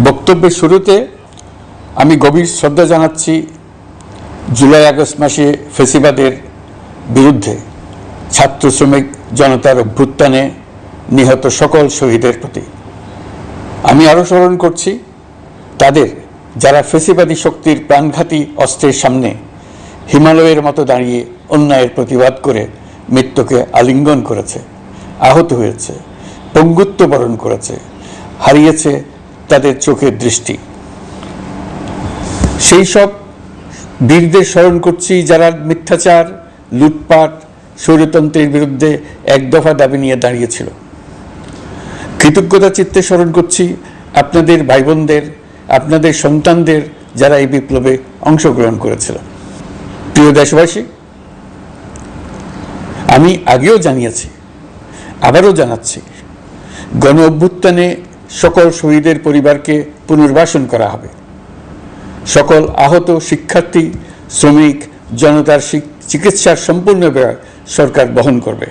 বক্তব্যের শুরুতে আমি গভীর শ্রদ্ধা জানাচ্ছি জুলাই আগস্ট মাসে ফ্যাসিবাদের বিরুদ্ধে ছাত্র শ্রমিক জনতার অভ্যুত্থানে নিহত সকল শহীদের প্রতি। আমি আরও স্মরণ করছি তাদের যারা ফ্যাসিবাদী শক্তির প্রাণঘাতী অস্ত্রের সামনে হিমালয়ের মতো দাঁড়িয়ে অন্যায়ের প্রতিবাদ করে মৃত্যুকে আলিঙ্গন করেছে, আহত হয়েছে, পঙ্গুত্ব বরণ করেছে, হারিয়েছে তাদের চোখের দৃষ্টি। সেই সব বীরদের স্মরণ করছি যারা মিথ্যাচার, লুটপাট, স্বৈরতন্ত্রের বিরুদ্ধে এক দফা দাবি নিয়ে দাঁড়িয়েছিল। কৃতজ্ঞতা চিত্তে স্মরণ করছি আপনাদের ভাই বোনদের, আপনাদের সন্তানদের যারা এই বিপ্লবে অংশগ্রহণ করেছিল। প্রিয় দেশবাসী, আমি আগেও জানিয়েছি, আবারও জানাচ্ছি, গণ অভ্যুত্থানে সকল শহীদের পরিবারকে পুনর্বাসন করা হবে। সকল আহত শিক্ষার্থী, শ্রমিক জনতার চিকিৎসার সম্পূর্ণ ব্যয় সরকার বহন করবে।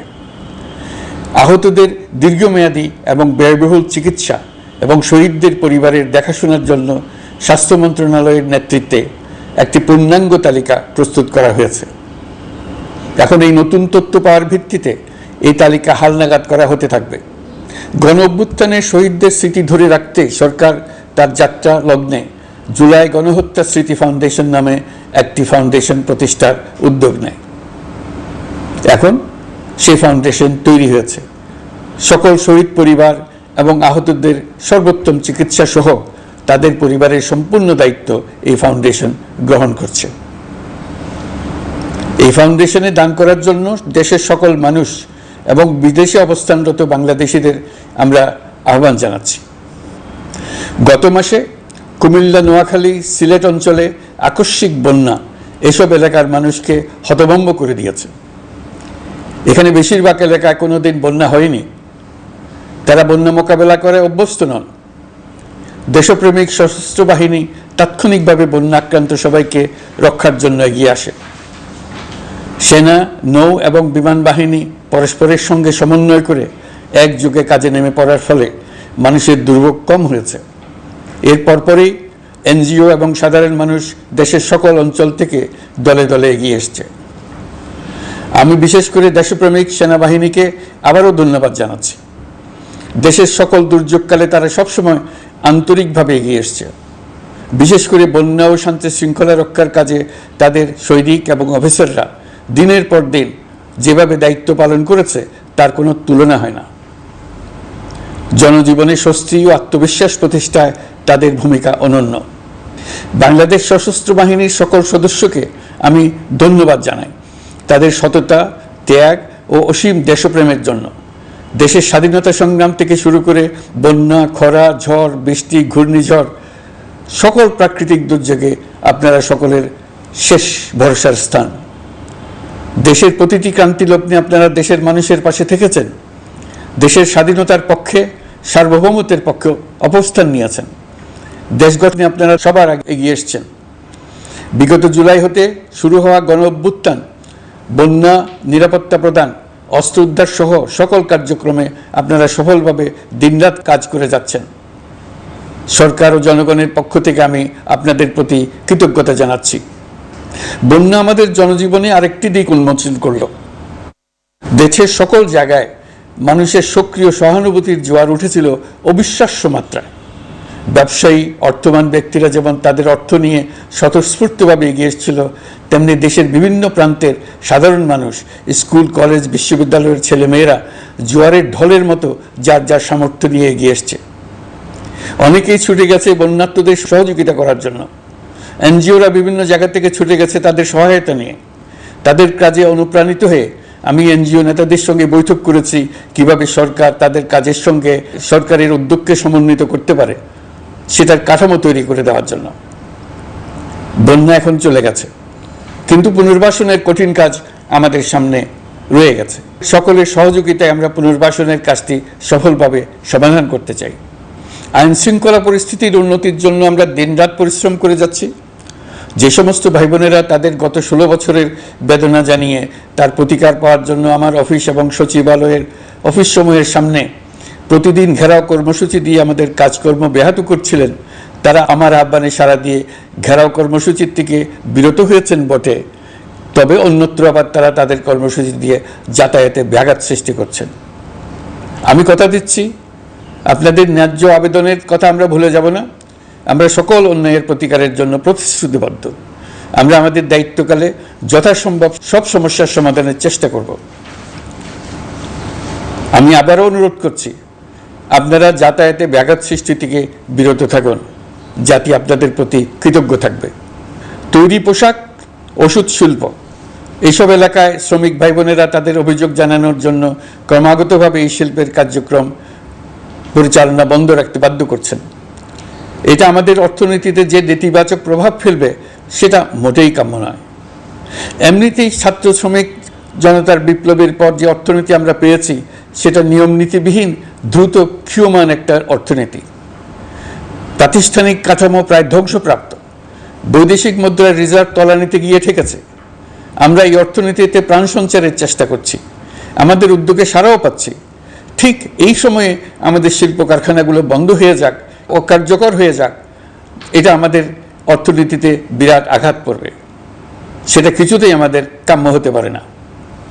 আহতদের দীর্ঘমেয়াদী এবং ব্যয়বহুল চিকিৎসা এবং শহীদদের পরিবারের দেখাশোনার জন্য স্বাস্থ্য মন্ত্রণালয়ের নেতৃত্বে একটি পূর্ণাঙ্গ তালিকা প্রস্তুত করা হয়েছে। এখন এই নতুন তথ্য পাওয়ার ভিত্তিতে এই তালিকা হালনাগাদ করা হতে থাকবে। গণ অভ্যুত্থানের শহীদদের স্মৃতি ধরে রাখতে সরকার তার যাত্রা লগ্নে জুলাই গণহত্যা স্মৃতি ফাউন্ডেশন নামে একটি ফাউন্ডেশন প্রতিষ্ঠার উদ্যোগ নেয়। এখন সেই ফাউন্ডেশন তৈরি হয়েছে। সকল শহীদ পরিবার এবং আহতদের সর্বোত্তম চিকিৎসা সহ তাদের পরিবারের সম্পূর্ণ দায়িত্ব এই ফাউন্ডেশন গ্রহণ করছে। এই ফাউন্ডেশনে দান করার জন্য দেশের সকল মানুষ এবং বিদেশে অবস্থানরত বাংলাদেশিদের আমরা আহ্বান জানাচ্ছি। গত মাসে কুমিল্লা, নোয়াখালী, সিলেট অঞ্চলে আকস্মিক বন্যা এসব এলাকার মানুষকে হতভম্ব করে দিয়েছে। এখানে বেশিরভাগ এলাকায় কোনোদিন বন্যা হয়নি। তারা বন্যা মোকাবেলা করে অভ্যস্ত নন। দেশপ্রেমিক সশস্ত্র বাহিনী তাৎক্ষণিকভাবে বন্যা আক্রান্ত সবাইকে রক্ষার জন্য এগিয়ে আসে। সেনা, নৌ এবং বিমান বাহিনী পরস্পরের সঙ্গে সমন্বয় করে একযোগে কাজে নেমে পড়ার ফলে মানুষের দুর্ভোগ কম হয়েছে। এর পরপরই এনজিও এবং সাধারণ মানুষ দেশের সকল অঞ্চল থেকে দলে দলে এগিয়ে এসছে। আমি বিশেষ করে দেশপ্রেমিক সেনাবাহিনীকে আবারও ধন্যবাদ জানাচ্ছি। দেশের সকল দুর্যোগকালে তারা সবসময় আন্তরিকভাবে এগিয়ে এসছে। বিশেষ করে বন্যা ও শান্তি শৃঙ্খলা রক্ষার কাজে তাদের সৈনিক এবং অফিসাররা দিনের পর দিন যেভাবে দায়িত্ব পালন করেছে তার কোনো তুলনা হয় না। জনজীবনে স্বস্তি ও আত্মবিশ্বাস প্রতিষ্ঠায় তাদের ভূমিকা অনন্য। বাংলাদেশ সশস্ত্র বাহিনীর সকল সদস্যকে আমি ধন্যবাদ জানাই তাদের সততা, ত্যাগ ও অসীম দেশপ্রেমের জন্য। দেশের স্বাধীনতা সংগ্রাম থেকে শুরু করে বন্যা, খরা, ঝড়, বৃষ্টি, ঘূর্ণিঝড়, সকল প্রাকৃতিক দুর্যোগে আপনারা সকলের শেষ ভরসার স্থান। দেশের প্রতিটি ক্রান্তি লগ্নে আপনারা দেশের মানুষের পাশে থেকেছেন। দেশের স্বাধীনতার পক্ষে, সার্বভৌমত্বের পক্ষে অবস্থান নিয়েছেন। দেশ গঠনে আপনারা সবার আগে এগিয়ে এসছেন। বিগত জুলাই হতে শুরু হওয়া গণ অভ্যুত্থান, বন্যা, নিরাপত্তা প্রদান, অস্ত্র উদ্ধার সহ সকল কার্যক্রমে আপনারা সফলভাবে দিনরাত কাজ করে যাচ্ছেন। সরকার ও জনগণের পক্ষ থেকে আমি আপনাদের প্রতি কৃতজ্ঞতা জানাচ্ছি। বন্যা আমাদের জনজীবনে আরেকটি দিক উন্মোচন করল। দেশের সকল জায়গায় মানুষের সক্রিয় সহানুভূতির জোয়ার উঠেছিল অবিশ্বাস্য মাত্রায়। ব্যবসায়ী, অর্থবান ব্যক্তিরা যেমন তাদের অর্থ নিয়ে স্বতঃস্ফূর্তভাবে এগিয়ে এসেছিল, তেমনি দেশের বিভিন্ন প্রান্তের সাধারণ মানুষ, স্কুল, কলেজ, বিশ্ববিদ্যালয়ের ছেলেমেয়েরা জোয়ারের ঢলের মতো যার যার সামর্থ্য নিয়ে এগিয়ে এসছে। অনেকেই ছুটে গেছে বন্যার্তদের সহযোগিতা করার জন্য। এনজিওরা বিভিন্ন জায়গা থেকে ছুটে গেছে তাদের সহায়তা নিয়ে। তাদের কাজে অনুপ্রাণিত হয়ে আমি এনজিও নেতাদের সঙ্গে বৈঠক করেছি কিভাবে সরকার তাদের কাজের সঙ্গে সরকারের উদ্যোগকে সমন্বিত করতে পারে, সেটার কাঠামো তৈরি করে দেওয়ার জন্য। বন্যা এখন চলে গেছে, কিন্তু পুনর্বাসনের কঠিন কাজ আমাদের সামনে রয়ে গেছে। সকলের সহযোগিতায় আমরা পুনর্বাসনের কাজটি সফলভাবে সমাধান করতে চাই। আইন শৃঙ্খলা পরিস্থিতির উন্নতির জন্য আমরা দিনরাত পরিশ্রম করে যাচ্ছি। যে সমস্ত ভাই বোনেরা তাদের গত 16 বছরের বেদনা জানিয়ে তার প্রতিকার পাওয়ার জন্য আমার অফিস এবং সচিবালয়ের অফিস সমূহের সামনে প্রতিদিন ঘেরাও কর্মসূচি দিয়ে আমাদের কাজকর্ম ব্যাহত করছিলেন, তারা আমার আহ্বানে সাড়া দিয়ে ঘেরাও কর্মসূচির থেকে বিরত হয়েছেন বটে, তবে অন্যত্র আবার তারা তাদের কর্মসূচি দিয়ে যাতায়াতে ব্যাঘাত সৃষ্টি করছেন। আমি কথা দিচ্ছি, আপনাদের ন্যায্য আবেদনের কথা আমরা ভুলে যাব না। আমরা সকল অন্যায়ের প্রতিকারের জন্য প্রতিশ্রুতিবদ্ধ। আমরা আমাদের দায়িত্বকালে যথাসম্ভব সব সমস্যার সমাধানের চেষ্টা করব। আমি আবারও অনুরোধ করছি, আপনারা যাতায়াতে ব্যাঘাত সৃষ্টি থেকে বিরত থাকুন। জাতি আপনাদের প্রতি কৃতজ্ঞ থাকবে। তৈরি পোশাক, ওষুধ শিল্প, এইসব এলাকায় শ্রমিক ভাই বোনেরা তাদের অভিযোগ জানানোর জন্য ক্রমাগতভাবে এই শিল্পের কার্যক্রম পরিচালনা বন্ধ রাখতে বাধ্য করছেন। এটা আমাদের অর্থনীতিতে যে নেতিবাচক প্রভাব ফেলবে সেটা মোটেই কাম্য নয়। এমনিতেই ছাত্র শ্রমিক জনতার বিপ্লবের পর যে অর্থনীতি আমরা পেয়েছি সেটা নিয়ম নীতিবিহীন দ্রুত ক্ষীয়মান একটা অর্থনীতি। প্রাতিষ্ঠানিক কাঠামো প্রায় ধ্বংসপ্রাপ্ত। বৈদেশিক মুদ্রার রিজার্ভ তলানিতে গিয়ে ঠেকেছে। আমরা এই অর্থনীতিতে প্রাণ সঞ্চারের চেষ্টা করছি, আমাদের উদ্যোগে সাড়াও পাচ্ছি। ঠিক এই সময়ে আমাদের শিল্প কারখানাগুলো বন্ধ হয়ে যাক, অকার্যকর হয়ে যাক, এটা আমাদের অর্থনীতিতে বিরাট আঘাত পড়বে। সেটা কিছুতেই আমাদের কাম্য হতে পারে না।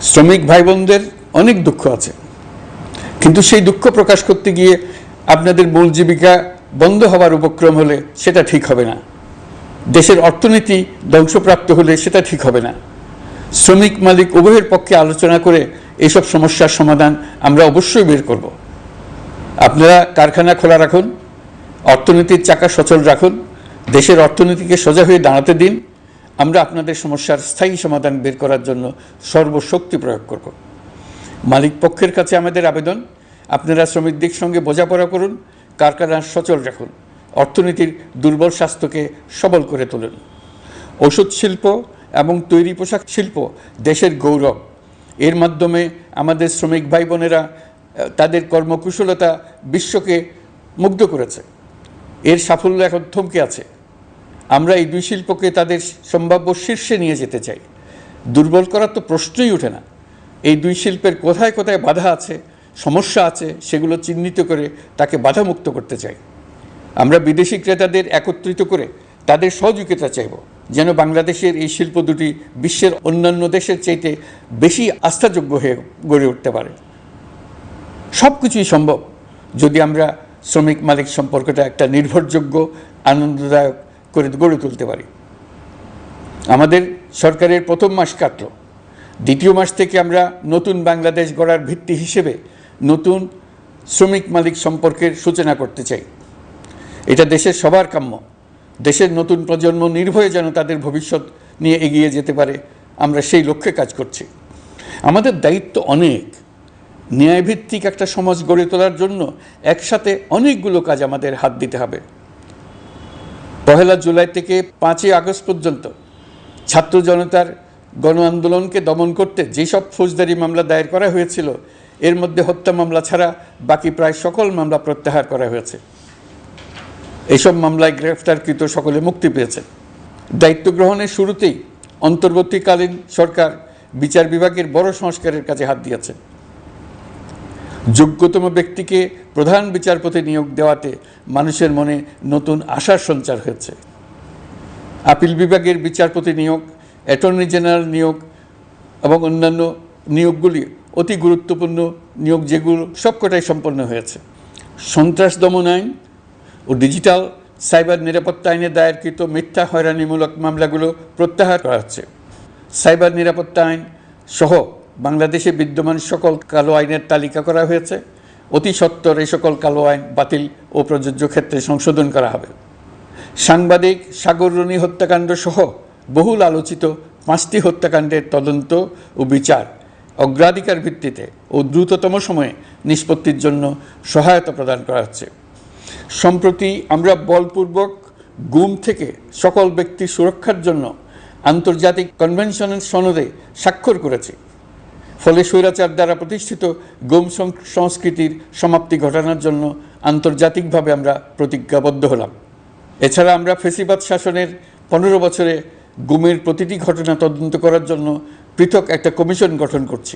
শ্রমিক ভাই বোনদের অনেক দুঃখ আছে, কিন্তু সেই দুঃখ প্রকাশ করতে গিয়ে আপনাদের মূল জীবিকা বন্ধ হওয়ার উপক্রম হলে সেটা ঠিক হবে না। দেশের অর্থনীতি ধ্বংসপ্রাপ্ত হলে সেটা ঠিক হবে না। শ্রমিক মালিক উভয়ের পক্ষে আলোচনা করে এইসব সমস্যার সমাধান আমরা অবশ্যই বের করব। আপনারা কারখানা খোলা রাখুন, অর্থনীতির চাকা সচল রাখুন, দেশের অর্থনীতিকে সোজা হয়ে দাঁড়াতে দিন। আমরা আপনাদের সমস্যার স্থায়ী সমাধান বের করার জন্য সর্বশক্তি প্রয়োগ করব। মালিক পক্ষের কাছে আমাদের আবেদন, আপনারা শ্রমিকদের সঙ্গে বোঝাপড়া করুন, কারখানা সচল রাখুন, অর্থনীতির দুর্বল স্বাস্থ্যকে সবল করে তুলুন। ওষুধ শিল্প এবং তৈরি পোশাক শিল্প দেশের গৌরব। এর মাধ্যমে আমাদের শ্রমিক ভাই বোনেরা তাদের কর্মকুশলতা বিশ্বকে মুগ্ধ করেছে। এর সাফল্য এখন থমকে আছে। আমরা এই দুই শিল্পকে তাদের সম্ভাব্য শীর্ষে নিয়ে যেতে চাই। দুর্বল করার তো প্রশ্নই ওঠে না। এই দুই শিল্পের কোথায় কোথায় বাধা আছে, সমস্যা আছে, সেগুলো চিহ্নিত করে তাকে বাধামুক্ত করতে চাই। আমরা বিদেশি ক্রেতাদের একত্রিত করে তাদের সহযোগিতা চাইব, যেন বাংলাদেশের এই শিল্প দুটি বিশ্বের অন্যান্য দেশের চাইতে বেশি আস্থাযোগ্য হয়ে গড়ে উঠতে পারে। সব কিছুই সম্ভব যদি আমরা শ্রমিক মালিক সম্পর্কটা একটা নির্ভরযোগ্য, আনন্দদায়ক করে গড়ে তুলতে পারি। আমাদের সরকারের প্রথম মাস কাটল, দ্বিতীয় মাস থেকে আমরা নতুন বাংলাদেশ গড়ার ভিত্তি হিসেবে নতুন শ্রমিক মালিক সম্পর্কের সূচনা করতে চাই। এটা দেশের সবার কাম্য। দেশের নতুন প্রজন্ম নির্ভয়ে যেন তাদের ভবিষ্যৎ নিয়ে এগিয়ে যেতে পারে, আমরা সেই লক্ষ্যে কাজ করছি। আমাদের দায়িত্ব অনেক। ন্যায়ভিত্তিক একটা সমাজ গড়ে তোলার জন্য একসাথে অনেকগুলো কাজ আমাদের হাত দিতে হবে। 1 জুলাই থেকে 5 আগস্ট পর্যন্ত ছাত্র জনতার গণ আন্দোলনকে দমন করতে যেসব ফৌজদারি মামলা দায়ের করা হয়েছিল, এর মধ্যে হত্যা মামলা ছাড়া বাকি প্রায় সকল মামলা প্রত্যাহার করা হয়েছে। এইসব মামলায় গ্রেফতারকৃত সকলে মুক্তি পেয়েছে। দায়িত্ব গ্রহণের শুরুতেই অন্তর্বর্তীকালীন সরকার বিচার বিভাগের বড় সংস্কারের কাজে হাত দিয়েছে। যোগ্যতম ব্যক্তিকে প্রধান বিচারপতি নিয়োগ দেওয়াতে মানুষের মনে নতুন আশার সঞ্চার হয়েছে। আপিল বিভাগের বিচারপতি নিয়োগ, অ্যাটর্নি জেনারেল নিয়োগ এবং অন্যান্য নিয়োগগুলি অতি গুরুত্বপূর্ণ নিয়োগ, যেগুলো সবকটাই সম্পন্ন হয়েছে। সন্ত্রাস দমন আইন ও ডিজিটাল সাইবার নিরাপত্তা আইনে দায়েরকৃত মিথ্যা হয়রানিমূলক মামলাগুলো প্রত্যাহার করা হচ্ছে। সাইবার নিরাপত্তা আইন সহ বাংলাদেশে বিদ্যমান সকল কালো আইনের তালিকা করা হয়েছে। অতি সত্বর এই সকল কালো আইন বাতিল ও প্রযোজ্য ক্ষেত্রে সংশোধন করা হবে। সাংবাদিক সাগর রনি হত্যাকাণ্ড সহ বহুল আলোচিত 5টি হত্যাকাণ্ডের তদন্ত ও বিচার অগ্রাধিকার ভিত্তিতে ও দ্রুততম সময়ে নিষ্পত্তির জন্য সহায়তা প্রদান করা হচ্ছে। সম্প্রতি আমরা বলপূর্বক গুম থেকে সকল ব্যক্তির সুরক্ষার জন্য আন্তর্জাতিক কনভেনশনের সনদে স্বাক্ষর করেছি। ফলে স্বৈরাচার দ্বারা প্রতিষ্ঠিত গুম সংস্কৃতির সমাপ্তি ঘটানোর জন্য আন্তর্জাতিকভাবে আমরা প্রতিজ্ঞাবদ্ধ হলাম। এছাড়া আমরা ফ্যাসিবাদ শাসনের 15 বছরে গুমের প্রতিটি ঘটনা তদন্ত করার জন্য পৃথক একটা কমিশন গঠন করছি।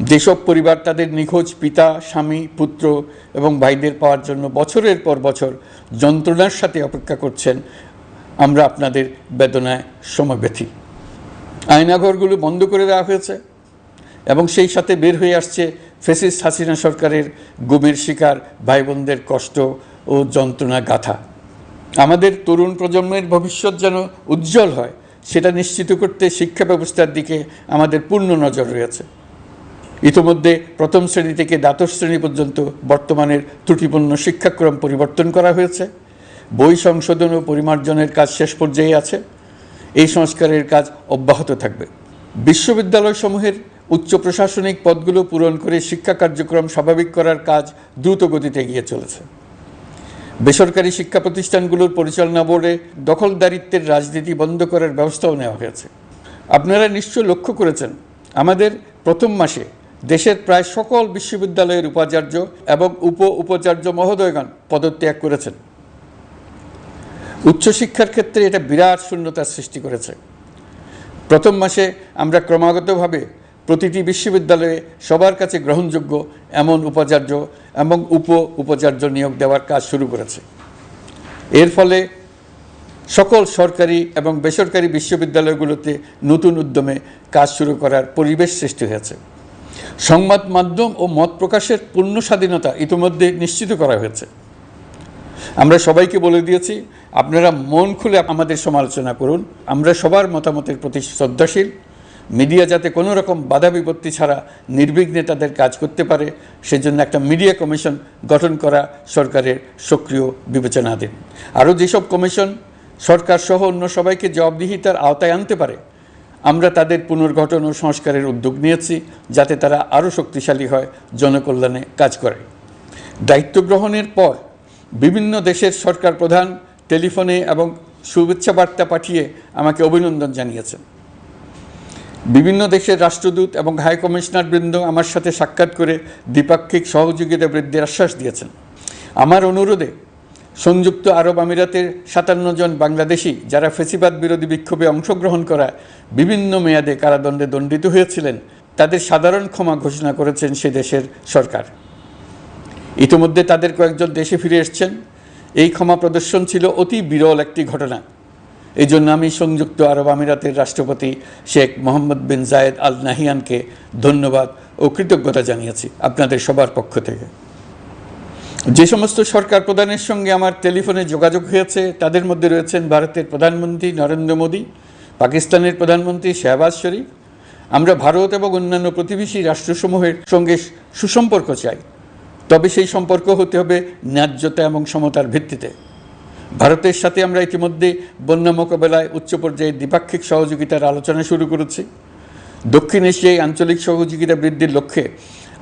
যেসব পরিবার তাদের নিখোঁজ পিতা স্বামী পুত্র এবং ভাইদের পাওয়ার জন্য বছরের পর বছর যন্ত্রণার সাথে অপেক্ষা করছেন, আমরা আপনাদের বেদনায় সমব্যথী। আয়নাঘরগুলো বন্ধ করে দেওয়া হয়েছে এবং সেই সাথে বের হয়ে আসছে ফ্যাসিস্ট হাসিনা সরকারের গুমের শিকার ভাই বোনদের কষ্ট ও যন্ত্রণা গাথা। আমাদের তরুণ প্রজন্মের ভবিষ্যৎ যেন উজ্জ্বল হয়, সেটা নিশ্চিত করতে শিক্ষা ব্যবস্থার দিকে আমাদের পূর্ণ নজর রয়েছে। ইতোমধ্যে প্রথম শ্রেণী থেকে দ্বাদশ শ্রেণী পর্যন্ত বর্তমানের ত্রুটিপূর্ণ শিক্ষাক্রম পরিবর্তন করা হয়েছে। বই সংশোধন ও পরিমার্জনের কাজ শেষ পর্যায়ে আছে। এই সংস্কারের কাজ অব্যাহত থাকবে। বিশ্ববিদ্যালয়সমূহের উচ্চ প্রশাসনিক পদগুলো পূরণ করে শিক্ষা কার্যক্রম স্বাভাবিক করার কাজ দ্রুত গতিতে এগিয়ে চলেছে। বেসরকারি শিক্ষা প্রতিষ্ঠানগুলোর পরিচালনা বোর্ডে দখলদারিত্বের রাজনীতি বন্ধ করার ব্যবস্থাও নেওয়া হয়েছে। আপনারা নিশ্চয় লক্ষ্য করেছেন, আমাদের প্রথম মাসে দেশের প্রায় সকল বিশ্ববিদ্যালয়ের উপাচার্য এবং উপাচার্য মহোদয়গণ পদত্যাগ করেছেন। উচ্চশিক্ষার ক্ষেত্রে এটা বিরাট শূন্যতার সৃষ্টি করেছে। প্রথম মাসে আমরা ক্রমাগতভাবে প্রতিটি বিশ্ববিদ্যালয়ে সবার কাছে গ্রহণযোগ্য এমন উপাচার্য এবং উপাচার্য নিয়োগ দেওয়ার কাজ শুরু করেছে। এর ফলে সকল সরকারি এবং বেসরকারি বিশ্ববিদ্যালয়গুলোতে নতুন উদ্যমে কাজ শুরু করার পরিবেশ সৃষ্টি হয়েছে। সংবাদ মাধ্যম ও মত প্রকাশের পূর্ণ স্বাধীনতা ইতিমধ্যে নিশ্চিত করা হয়েছে। আমরা সবাইকে বলে দিয়েছি, আপনারা মন খুলে আমাদের সমালোচনা করুন, আমরা সবার মতামতের প্রতি শ্রদ্ধাশীল। মিডিয়া যাতে কোনো রকম বাধা বিপত্তি ছাড়া নির্বিঘ্নে তাদের কাজ করতে পারে, সেজন্য একটা মিডিয়া কমিশন গঠন করা সরকারের সক্রিয় বিবেচনাধীন। আরও যেসব কমিশন সরকার সহ অন্য সবাইকে জবাবদিহিতার আওতায় আনতে পারে, আমরা তাদের পুনর্গঠন ও সংস্কারের উদ্যোগ নিয়েছি, যাতে তারা আরও শক্তিশালী হয়, জনকল্যাণে কাজ করে। দায়িত্ব গ্রহণের পর বিভিন্ন দেশের সরকার প্রধান টেলিফোনে এবং শুভেচ্ছা বার্তা পাঠিয়ে আমাকে অভিনন্দন জানিয়েছেন। বিভিন্ন দেশের রাষ্ট্রদূত এবং হাই কমিশনারবৃন্দ আমার সাথে সাক্ষাৎ করে দ্বিপাক্ষিক সহযোগিতা বৃদ্ধির আশ্বাস দিয়েছেন। আমার অনুরোধে সংযুক্ত আরব আমিরাতের 57 জন বাংলাদেশি যারা ফ্যাসিবাদ বিরোধী বিক্ষোভে অংশগ্রহণ করা বিভিন্ন মেয়াদে কারাদণ্ডে দণ্ডিত হয়েছিলেন, তাদের সাধারণ ক্ষমা ঘোষণা করেছেন সে দেশের সরকার। ইতিমধ্যে তাদের কয়েকজন দেশে ফিরে এসেছেন। এই ক্ষমা প্রদর্শন ছিল অতি বিরল একটি ঘটনা। এই জন্য আমি সংযুক্ত আরব আমিরাতের রাষ্ট্রপতি শেখ মোহাম্মদ বিন জায়েদ আল নাহিয়ানকে ধন্যবাদ ও কৃতজ্ঞতা জানিয়েছি আপনাদের সবার পক্ষ থেকে। যে সমস্ত সরকার প্রধানের সঙ্গে আমার টেলিফোনে যোগাযোগ হয়েছে, তাদের মধ্যে রয়েছেন ভারতের প্রধানমন্ত্রী নরেন্দ্র মোদী, পাকিস্তানের প্রধানমন্ত্রী শাহবাজ শরীফ। আমরা ভারত এবং অন্যান্য প্রতিবেশী রাষ্ট্রসমূহের সঙ্গে সুসম্পর্ক চাই, তবে সেই সম্পর্ক হতে হবে ন্যায্যতা এবং সমতার ভিত্তিতে। ভারতের সাথে আমরা ইতিমধ্যে বন্যা মোকাবেলায় উচ্চ পর্যায়ে দ্বিপাক্ষিক সহযোগিতার আলোচনা শুরু করেছি। দক্ষিণ এশিয়ায় আঞ্চলিক সহযোগিতা বৃদ্ধির লক্ষ্যে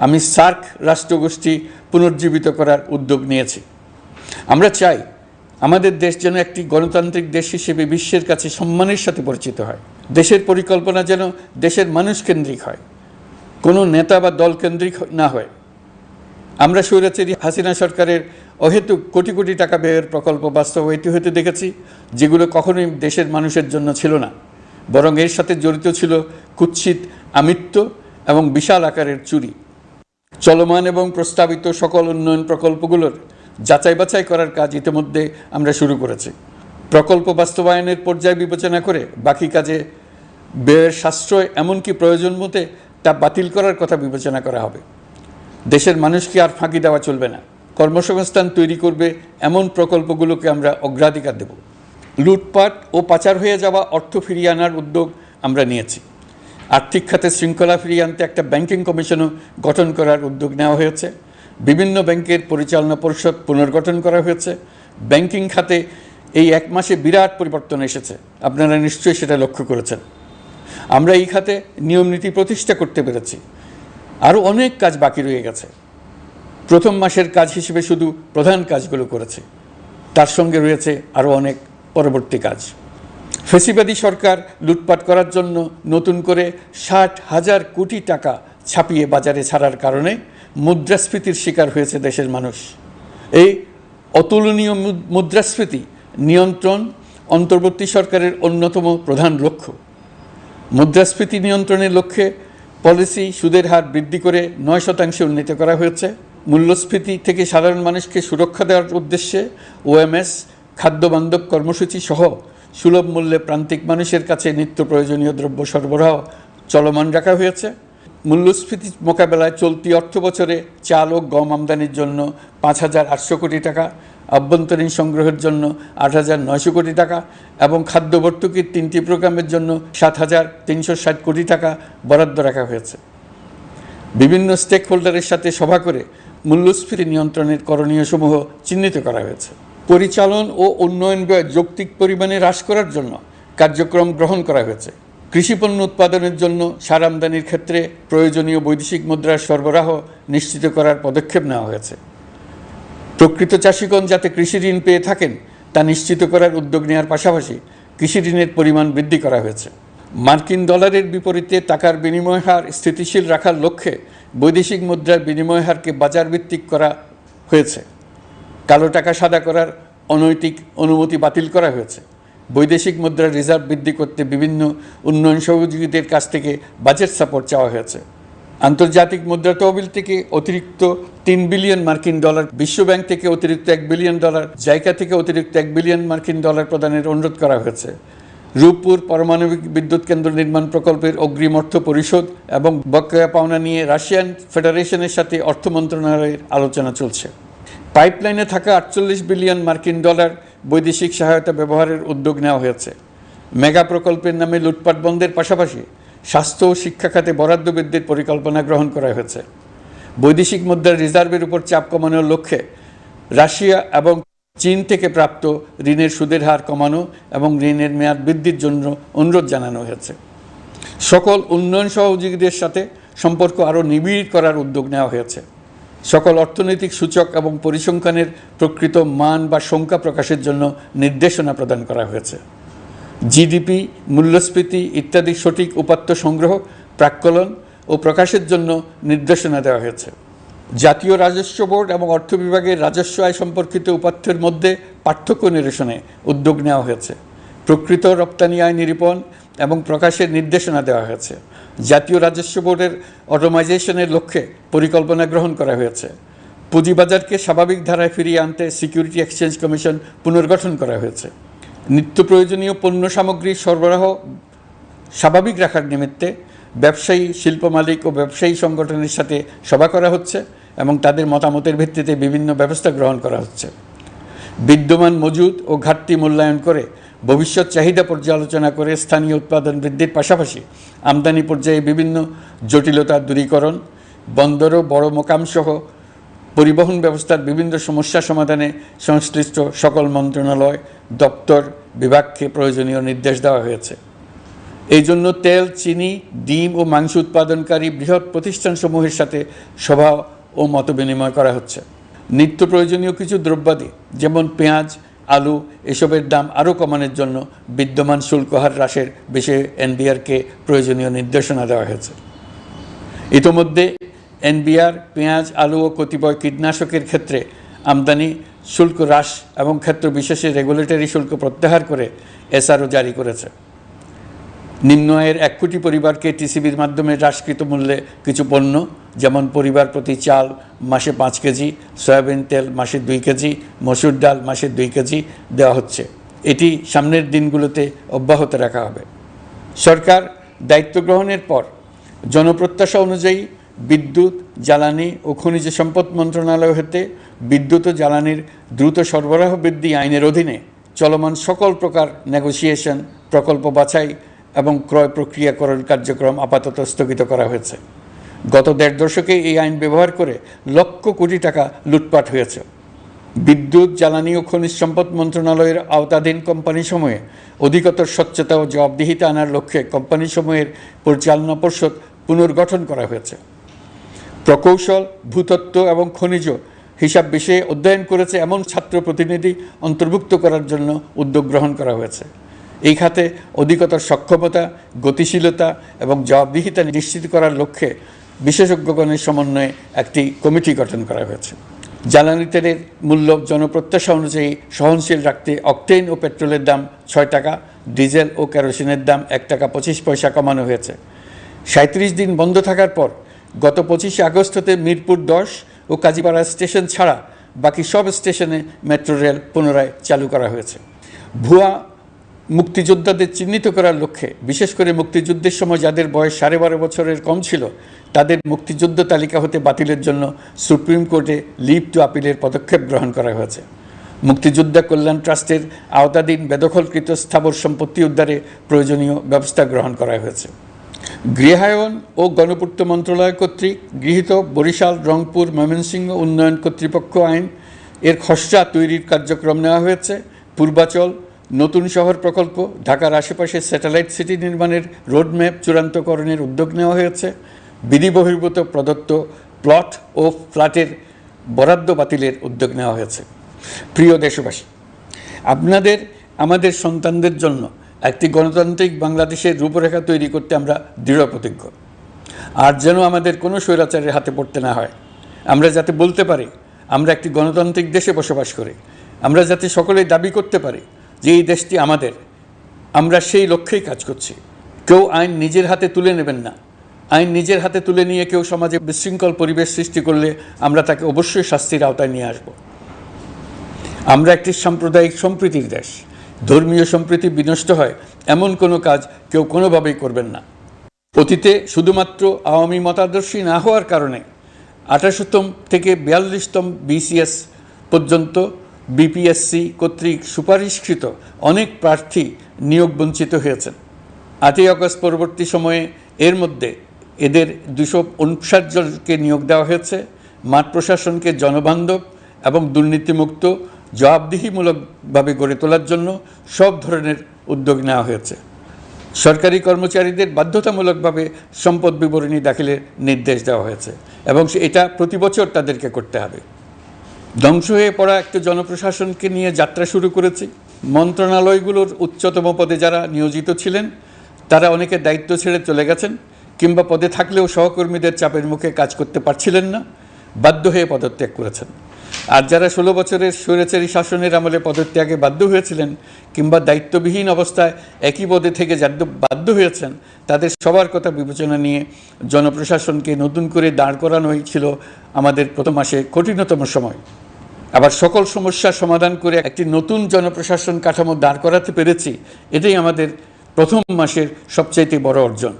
আমি সার্ক রাষ্ট্রগোষ্ঠী পুনর্জীবিত করার উদ্যোগ নিয়েছি। আমরা চাই আমাদের দেশ যেন একটি গণতান্ত্রিক দেশ হিসেবে বিশ্বের কাছে সম্মানের সাথে পরিচিত হয়। দেশের পরিকল্পনা যেন দেশের মানুষ কেন্দ্রিক হয়, কোনো নেতা বা দল কেন্দ্রিক না হয়। আমরা স্বৈরাচারী হাসিনা সরকারের অহেতুক কোটি কোটি টাকা ব্যয়ের প্রকল্প বাস্তবায়িত হতে দেখেছি, যেগুলো কখনোই দেশের মানুষের জন্য ছিল না, বরং এর সাথে জড়িত ছিল কুৎসিত আমিত্ব এবং বিশাল আকারের চুরি। চলমান এবং প্রস্তাবিত সকল উন্নয়ন প্রকল্পগুলোর যাচাই বাছাই করার কাজ ইতিমধ্যে আমরা শুরু করেছি। প্রকল্প বাস্তবায়নের পর্যায় বিবেচনা করে বাকি কাজে ব্যয়ের সাশ্রয় এমনকি প্রয়োজন মতে তা বাতিল করার কথা বিবেচনা করা হবে। দেশের মানুষকে আর ফাঁকি দেওয়া চলবে না। কর্মসংস্থান তৈরি করবে এমন প্রকল্পগুলোকে আমরা অগ্রাধিকার দেব। লুটপাট ও পাচার হয়ে যাওয়া অর্থ ফিরিয়ে আনার উদ্যোগ আমরা নিয়েছি। আর্থিক খাতে শৃঙ্খলা ফিরিয়ে আনতে একটা ব্যাংকিং কমিশনও গঠন করার উদ্যোগ নেওয়া হয়েছে। বিভিন্ন ব্যাংকের পরিচালনা পরিষদ পুনর্গঠন করা হয়েছে। ব্যাংকিং খাতে এই এক মাসে বিরাট পরিবর্তন এসেছে, আপনারা নিশ্চয়ই সেটা লক্ষ্য করেছেন। আমরা এই খাতে নিয়মনীতি প্রতিষ্ঠা করতে পেরেছি। আরও অনেক কাজ বাকি রয়ে গেছে। প্রথম মাসের কাজ হিসেবে শুধু প্রধান কাজগুলো করেছে, তার সঙ্গে রয়েছে আরও অনেক পরবর্তী কাজ। ফ্যাসিবাদী সরকার লুটপাট করার জন্য নতুন করে 60,000 কোটি টাকা ছাপিয়ে বাজারে ছাড়ার কারণে মুদ্রাস্ফীতির শিকার হয়েছে দেশের মানুষ। এই অতুলনীয় মুদ্রাস্ফীতি নিয়ন্ত্রণ অন্তর্বর্তী সরকারের অন্যতম প্রধান লক্ষ্য। মুদ্রাস্ফীতি নিয়ন্ত্রণের লক্ষ্যে পলিসি সুদের হার বৃদ্ধি করে 9% উন্নীত করা হয়েছে। মূল্যস্ফীতি থেকে সাধারণ মানুষকে সুরক্ষা দেওয়ার উদ্দেশ্যে ওএমএস খাদ্যবান্ধব কর্মসূচি সহ সুলভ মূল্যে প্রান্তিক মানুষের কাছে নিত্য প্রয়োজনীয় দ্রব্য সরবরাহ চলমান রাখা হয়েছে। মূল্যস্ফীতি মোকাবেলায় চলতি অর্থবছরে চাল ও গম আমদানির জন্য 5,800 কোটি টাকা, আভ্যন্তরীণ সংগ্রহের জন্য 8,900 কোটি টাকা এবং খাদ্য ভর্তুকির 3টি প্রোগ্রামের জন্য 7,360 কোটি টাকা বরাদ্দ রাখা হয়েছে। বিভিন্ন স্টেক হোল্ডারের সাথে সভা করে মূল্যস্ফীতি নিয়ন্ত্রণের করণীয়সমূহ চিহ্নিত করা হয়েছে। পরিচালন ও উন্নয়ন ব্যয় যৌক্তিক পরিমাণে হ্রাস করার জন্য কার্যক্রম গ্রহণ করা হয়েছে। কৃষিপণ্য উৎপাদনের জন্য সার আমদানির ক্ষেত্রে প্রয়োজনীয় বৈদেশিক মুদ্রার সরবরাহ নিশ্চিত করার পদক্ষেপ নেওয়া হয়েছে। প্রকৃত চাষিগণ যাতে কৃষি ঋণ পেয়ে থাকেন তা নিশ্চিত করার উদ্যোগ নেওয়ার পাশাপাশি কৃষি ঋণের পরিমাণ বৃদ্ধি করা হয়েছে। মার্কিন ডলারের বিপরীতে টাকার বিনিময় হার স্থিতিশীল রাখার লক্ষ্যে বৈদেশিক মুদ্রার বিনিময় হারকে বাজারভিত্তিক করা হয়েছে। কালো টাকা সাদা করার অনৈতিক অনুমতি বাতিল করা হয়েছে। বৈদেশিক মুদ্রার রিজার্ভ বৃদ্ধি করতে বিভিন্ন উন্নয়ন সহযোগীদের কাছ থেকে বাজেট সাপোর্ট চাওয়া হয়েছে। আন্তর্জাতিক মুদ্রা তহবিল থেকে অতিরিক্ত 3 বিলিয়ন মার্কিন ডলার, বিশ্বব্যাংক থেকে অতিরিক্ত 1 বিলিয়ন ডলার, জাইকা থেকে অতিরিক্ত 1 বিলিয়ন মার্কিন ডলার প্রদানের অনুরোধ করা হয়েছে। রূপপুর পারমাণবিক বিদ্যুৎ কেন্দ্র নির্মাণ প্রকল্পের অগ্রিম অর্থ পরিশোধ এবং বকেয়া পাওনা নিয়ে রাশিয়ান ফেডারেশনের সাথে অর্থ মন্ত্রণালয়ের আলোচনা চলছে। পাইপলাইনে থাকা 48 বিলিয়ন মার্কিন ডলার বৈদেশিক সহায়তা ব্যবহারের উদ্যোগ নেওয়া হয়েছে। মেগা প্রকল্পের নামে লুটপাট বন্ধের পাশাপাশি স্বাস্থ্য ও শিক্ষা খাতে বরাদ্দ বৃদ্ধির পরিকল্পনা গ্রহণ করা হয়েছে। বৈদেশিক মুদ্রার রিজার্ভের উপর চাপ কমানোর লক্ষ্যে রাশিয়া এবং চীন থেকে প্রাপ্ত ঋণের সুদের হার কমানো এবং ঋণের মেয়াদ বৃদ্ধির জন্য অনুরোধ জানানো হয়েছে। সকল উন্নয়ন সহযোগীদের সাথে সম্পর্ক আরও নিবিড় করার উদ্যোগ নেওয়া হয়েছে। সকল অর্থনৈতিক সূচক এবং পরিসংখ্যানের প্রকৃত মান বা সংখ্যা প্রকাশের জন্য নির্দেশনা প্রদান করা হয়েছে। জিডিপি, মূল্যস্ফীতি ইত্যাদি সঠিক উপাত্ত সংগ্রহ, প্রাক্কলন ও প্রকাশের জন্য নির্দেশনা দেওয়া হয়েছে। জাতীয় রাজস্ব বোর্ড এবং অর্থ বিভাগের রাজস্ব আয় সম্পর্কিত উপাত্তের মধ্যে পার্থক্য নিরসনে উদ্যোগ নেওয়া হয়েছে। প্রকৃত রপ্তানি আয় নিরূপণ এবং প্রকাশের নির্দেশনা দেওয়া হয়েছে। জাতীয় রাজস্ব বোর্ডের অটোমাইজেশনের লক্ষ্যে পরিকল্পনা গ্রহণ করা হয়েছে। পুঁজিবাজারকে স্বাভাবিক ধারায় ফিরিয়ে আনতে সিকিউরিটি এক্সচেঞ্জ কমিশন পুনর্গঠন করা হয়েছে। নিত্য প্রয়োজনীয় পণ্য সামগ্রীর সরবরাহ স্বাভাবিক রাখার নিমিত্তে ব্যবসায়ী, শিল্প মালিক ও ব্যবসায়ী সংগঠনের সাথে সভা করা হচ্ছে এবং তাদের মতামতের ভিত্তিতে বিভিন্ন ব্যবস্থা গ্রহণ করা হচ্ছে। বিদ্যমান মজুদ ও ঘাটতি মূল্যায়ন করে ভবিষ্যৎ চাহিদা পর্যালোচনা করে স্থানীয় উৎপাদন বৃদ্ধির পাশাপাশি আমদানি পর্যায়ে বিভিন্ন জটিলতা দূরীকরণ, বন্দর ও বড় মোকামসহ পরিবহন ব্যবস্থার বিভিন্ন সমস্যা সমাধানে সংশ্লিষ্ট সকল মন্ত্রণালয়, দপ্তর, বিভাগকে প্রয়োজনীয় নির্দেশ দেওয়া হয়েছে। এই জন্য তেল, চিনি, ডিম ও মাংস উৎপাদনকারী বৃহৎ প্রতিষ্ঠানসমূহের সাথে সভা ও মতবিনিময় করা হচ্ছে। নিত্য প্রয়োজনীয় কিছু দ্রব্যাদি যেমন পেঁয়াজ, আলু এসবের দাম আরও কমানোর জন্য বিদ্যমান শুল্ক হার হ্রাসের বিষয়ে এনবিআরকে প্রয়োজনীয় নির্দেশনা দেওয়া হয়েছে। ইতোমধ্যে এনবিআর পেঁয়াজ, আলু ও কতিপয় কীটনাশকের ক্ষেত্রে আমদানি শুল্ক হ্রাস এবং ক্ষেত্র বিশেষে রেগুলেটরি শুল্ক প্রত্যাহার করে এসআরও জারি করেছে। নিম্ন আয়ের 1 কোটি পরিবারকে টিসিবির মাধ্যমে হ্রাসকৃত মূল্যে কিছু পণ্য যেমন পরিবার প্রতি চাল মাসে 5 কেজি, সয়াবিন তেল মাসে 2 কেজি, মসুর ডাল মাসে 2 কেজি দেওয়া হচ্ছে। এটি সামনের দিনগুলোতে অব্যাহত রাখা হবে। সরকার দায়িত্ব গ্রহণের পর জনপ্রত্যাশা অনুযায়ী বিদ্যুৎ, জ্বালানি ও খনিজ সম্পদ মন্ত্রণালয় হতে বিদ্যুৎ ও জ্বালানির দ্রুত সরবরাহ বৃদ্ধি আইনের অধীনে চলমান সকল প্রকার নেগোসিয়েশন, প্রকল্প বাছাই এবং ক্রয় প্রক্রিয়াকরণ কার্যক্রম আপাতত স্থগিত করা হয়েছে। গত 1.5 দশকে এই আইন ব্যবহার করে লক্ষ কোটি টাকা লুটপাট হয়েছে। বিদ্যুৎ, জ্বালানি ও খনিজ সম্পদ মন্ত্রণালয়ের আওতাধীন কোম্পানিসমূহে অধিকতর স্বচ্ছতা ও জবাবদিহিতা আনার লক্ষ্যে কোম্পানিসমূহের পরিচালনা পর্ষদ পুনর্গঠন করা হয়েছে। প্রকৌশল, ভূতত্ত্ব এবং খনিজ হিসাব বিষয়ে অধ্যয়ন করেছে এমন ছাত্র প্রতিনিধি অন্তর্ভুক্ত করার জন্য উদ্যোগ গ্রহণ করা হয়েছে। এই খাতে অধিকতর সক্ষমতা, গতিশীলতা এবং জবাবদিহিতা নিশ্চিত করার লক্ষ্যে বিশেষজ্ঞগণের সমন্বয়ে একটি কমিটি গঠন করা হয়েছে। জ্বালানি তেলের মূল্য জনপ্রত্যাশা অনুযায়ী সহনশীল রাখতে অকটেন ও পেট্রোলের দাম 6 টাকা, ডিজেল ও কেরোসিনের দাম 1 টাকা 25 পয়সা কমানো হয়েছে। 37 দিন বন্ধ থাকার পর গত 25 আগস্ট হতে মিরপুর 10 ও কাজীপাড়া স্টেশন ছাড়া বাকি সব স্টেশনে মেট্রো রেল পুনরায় চালু করা হয়েছে। ভুয়া মুক্তিযোদ্ধাদের চিহ্নিত করার লক্ষ্যে বিশেষ করে মুক্তিযুদ্ধের সময় যাদের বয়স 12.5 বছরের কম ছিল তাদের মুক্তিযুদ্ধ তালিকা হতে বাতিলের জন্য সুপ্রিম কোর্টে লিভ টু আপিলের পদক্ষেপ গ্রহণ করা হয়েছে। মুক্তিযোদ্ধা কল্যাণ ট্রাস্টের আওতাধীন বেদখলকৃত স্থাবর সম্পত্তি উদ্ধারে প্রয়োজনীয় ব্যবস্থা গ্রহণ করা হয়েছে। গৃহায়ন ও গণপূর্ত মন্ত্রণালয় কর্তৃক গৃহীত বরিশাল, রংপুর, ময়মনসিংহ উন্নয়ন কর্তৃপক্ষ আইন এর খসড়া তৈরির কার্যক্রম নেওয়া হয়েছে। পূর্বাচল নতুন শহর প্রকল্প, ঢাকার আশেপাশে স্যাটেলাইট সিটি নির্মাণের রোডম্যাপ চূড়ান্তকরণের উদ্যোগ নেওয়া হয়েছে। বিধি বহির্ভূত প্রদত্ত প্লট ও ফ্ল্যাটের বরাদ্দ বাতিলের উদ্যোগ নেওয়া হয়েছে। প্রিয় দেশবাসী, আপনাদের আমাদের সন্তানদের জন্য একটি গণতান্ত্রিক বাংলাদেশের রূপরেখা তৈরি করতে আমরা দৃঢ় প্রতিজ্ঞ। আর যেন আমাদের কোনো স্বৈরাচারের হাতে পড়তে না হয়। আমরা যাতে বলতে পারি আমরা একটি গণতান্ত্রিক দেশে বসবাস করি, আমরা যাতে সকলেই দাবি করতে পারি যে এই দেশটি আমাদের, আমরা সেই লক্ষ্যেই কাজ করছি। কেউ আইন নিজের হাতে তুলে নেবেন না। আইন নিজের হাতে তুলে নিয়ে কেউ সমাজে বিশৃঙ্খল পরিবেশ সৃষ্টি করলে আমরা তাকে অবশ্যই শাস্তির আওতায় নিয়ে আসব। আমরা একটি সাম্প্রদায়িক সম্প্রীতির দেশ। ধর্মীয় সম্প্রীতি বিনষ্ট হয় এমন কোনো কাজ কেউ কোনোভাবেই করবেন না। অতীতে শুধুমাত্র আওয়ামী মতাদর্শী না হওয়ার কারণে 18তম থেকে 42তম BCS পর্যন্ত BPSC কর্তৃক সুপারিশকৃত অনেক প্রার্থী নিয়োগ বঞ্চিত হয়েছেন। 8ই আগস্ট পরবর্তী সময়ে এর মধ্যে এদের 259 জনকে নিয়োগ দেওয়া হয়েছে। মাঠ প্রশাসনকে জনবান্ধব এবং দুর্নীতিমুক্ত জবাবদিহিমূলকভাবে গড়ে তোলার জন্য সব ধরনের উদ্যোগ নেওয়া হয়েছে। সরকারি কর্মচারীদের বাধ্যতামূলকভাবে সম্পদ বিবরণী দাখিলের নির্দেশ দেওয়া হয়েছে এবং এটা প্রতি বছর তাদেরকে করতে হবে। ধ্বংস হয়ে পড়া একটা জনপ্রশাসনকে নিয়ে যাত্রা শুরু করেছি। মন্ত্রণালয়গুলোর উচ্চতম পদে যারা নিয়োজিত ছিলেন তারা অনেকে দায়িত্ব ছেড়ে চলে গেছেন, কিংবা পদে থাকলেও সহকর্মীদের চাপের মুখে কাজ করতে পারছিলেন না, বাধ্য হয়ে পদত্যাগ করেছেন। আর যারা 16 বছরের স্বৈরাচারী শাসনের আমলে পদত্যাগে বাধ্য হয়েছিলেন কিংবা দায়িত্ববিহীন অবস্থায় একই পদে থেকে বাধ্য হয়েছেন, তাদের সবার কথা বিবেচনা নিয়ে জনপ্রশাসনকে নতুন করে দাঁড় করানোই ছিল আমাদের প্রথম মাসে কঠিনতম সময়। আবার সকল সমস্যার সমাধান করে একটি নতুন জনপ্রশাসন কাঠামো দাঁড় করাতে পেরেছি, এটাই আমাদের প্রথম মাসের সবচাইতে বড় অর্জন।